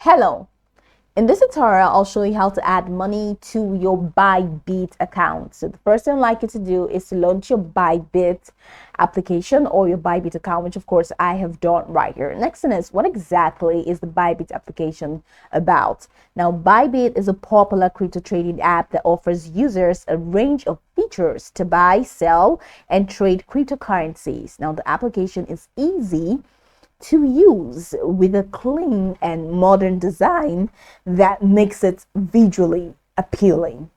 Hello. In this tutorial, I'll show you how to add money to your Bybit account. So the first thing I'd like you to do is to launch your Bybit application or your Bybit account, which of course I have done right here. Next thing is, what exactly is the Bybit application about? Now, Bybit is a popular crypto trading app that offers users a range of features to buy, sell, and trade cryptocurrencies. Now, the application is easy to use with a clean and modern design that makes it visually appealing.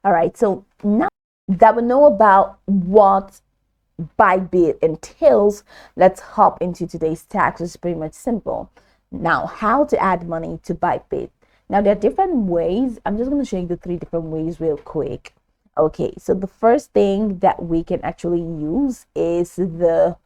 All right, so now that we know about what Bybit entails, let's hop into today's task, which is pretty much simple. Now, how to add money to Bybit. Now, there are different ways. I'm just going to show you the three different ways real quick. Okay, so the first thing that we can actually use is the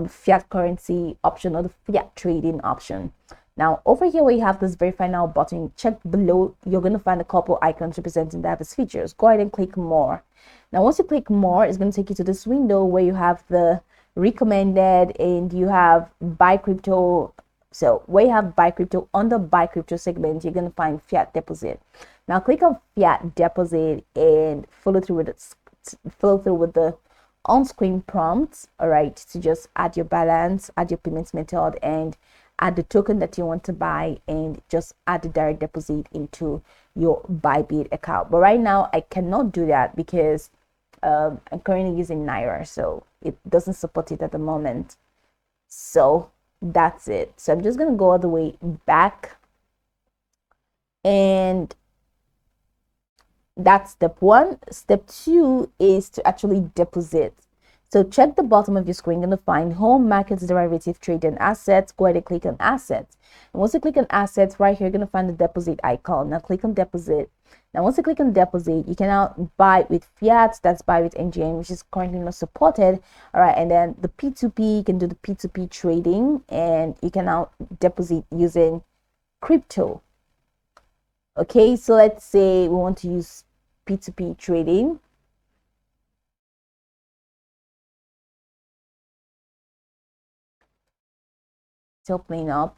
fiat currency option or the fiat trading option. Now over here where you have this verify now button, check below, you're going to find a couple icons representing that as features. Go ahead and click more. Now once you click more, it's going to take you to this window where you have the recommended and you have buy crypto. So where you have buy crypto, under buy crypto segment, you're going to find fiat deposit. Now click on fiat deposit and follow through with the on-screen prompts, all right, to just add your balance, add your payments method, and add the token that you want to buy, and just add the direct deposit into your Bybit account. But right now I cannot do that because I'm currently using Naira, so it doesn't support it at the moment. So that's it. So I'm just gonna go all the way back, and that's step one. Step two is to actually deposit. So check the bottom of your screen, you're going to find home, markets, derivative, trade, and assets. Go ahead and click on assets. And once you click on assets, right here, you're going to find the deposit icon. Now click on deposit. Now once you click on deposit, you can now buy with fiat, that's buy with NGN, which is currently not supported. All right, and then the P2P, you can do the P2P trading, and you can now deposit using crypto. Okay, so let's say we want to use P2P trading. Still playing up.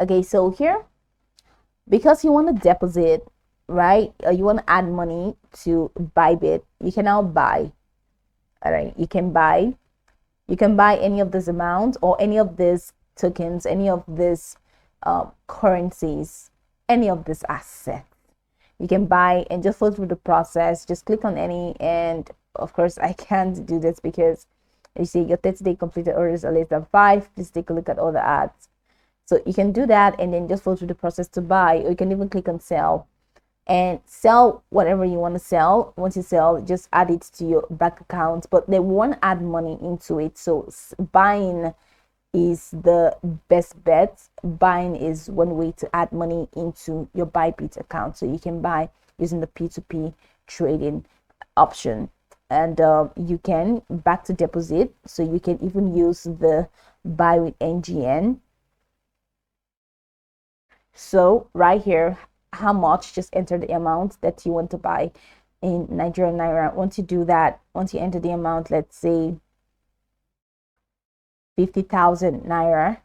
Okay, so here, because you want to deposit, right? You want to add money to Bybit, you can now buy. All right, you can buy any of this amount or any of these tokens, any of these currencies, any of this asset. You can buy and just go through the process. Just click on any, and of course I can't do this because you see your 30-day completed orders are less than 5. Please take a look at all the ads. So you can do that and then just go through the process to buy, or you can even click on sell and sell whatever you want to sell. Once you sell, just add it to your bank account, but they won't add money into it. So buying is the best bet. Buying is one way to add money into your Bybit account, so you can buy using the P2P trading option. And you can back to deposit, so you can even use the buy with NGN. So right here, how much, just enter the amount that you want to buy in Nigerian Naira. Once you do that, once you enter the amount, let's say 50,000 Naira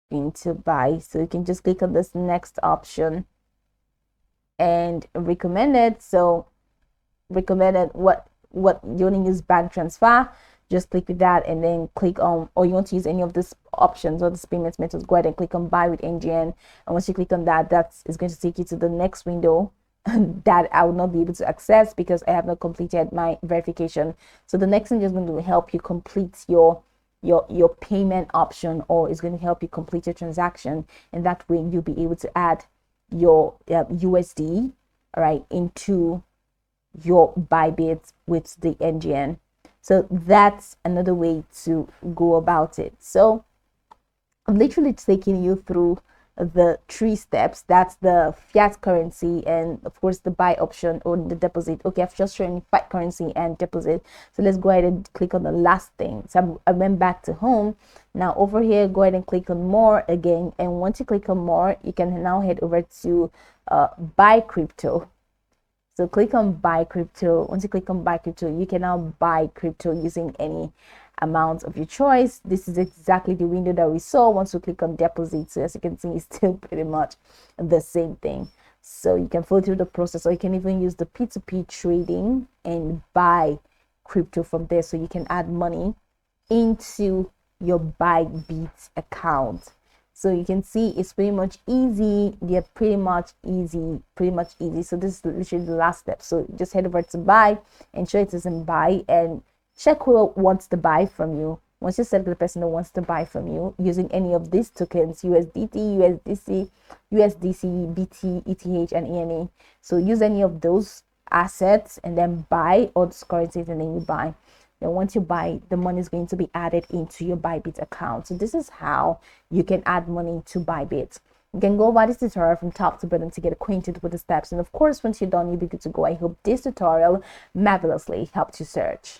into buy, so you can just click on this next option and recommended. So recommended, what you want to use bank transfer, just click with that and then click on, or you want to use any of these options or these payments methods, go ahead and click on buy with NGN. And once you click on that, that is going to take you to the next window that I will not be able to access because I have not completed my verification. So the next thing is going to help you complete your payment option, or is going to help you complete your transaction, and that way you'll be able to add your USD, all right, into your Bybit with the NGN. So that's another way to go about it. So I'm literally taking you through the 3 steps. That's the fiat currency and of course the buy option or the deposit. Okay, I've just shown you fiat currency and deposit. So let's go ahead and click on the last thing. So I went back to home. Now over here, go ahead and click on more again. And once you click on more, you can now head over to buy crypto. So click on buy crypto. Once you click on buy crypto, you can now buy crypto using any amount of your choice. This is exactly the window that we saw once we click on deposit. So as you can see, it's still pretty much the same thing. So you can follow through the process, or you can even use the P2P trading and buy crypto from there. So you can add money into your Bybit account. So you can see it's pretty much easy. They're pretty much easy. So this is literally the last step. So just head over to buy, ensure it is in buy, and check who wants to buy from you. Once you select the person that wants to buy from you using any of these tokens, USDC, BT, ETH, and ENA. So use any of those assets and then buy all those currencies, and then you buy. Then once you buy, the money is going to be added into your Bybit account. So this is how you can add money to Bybit. You can go over this tutorial from top to bottom to get acquainted with the steps. And of course, once you're done, you'll be good to go. I hope this tutorial marvelously helped you search.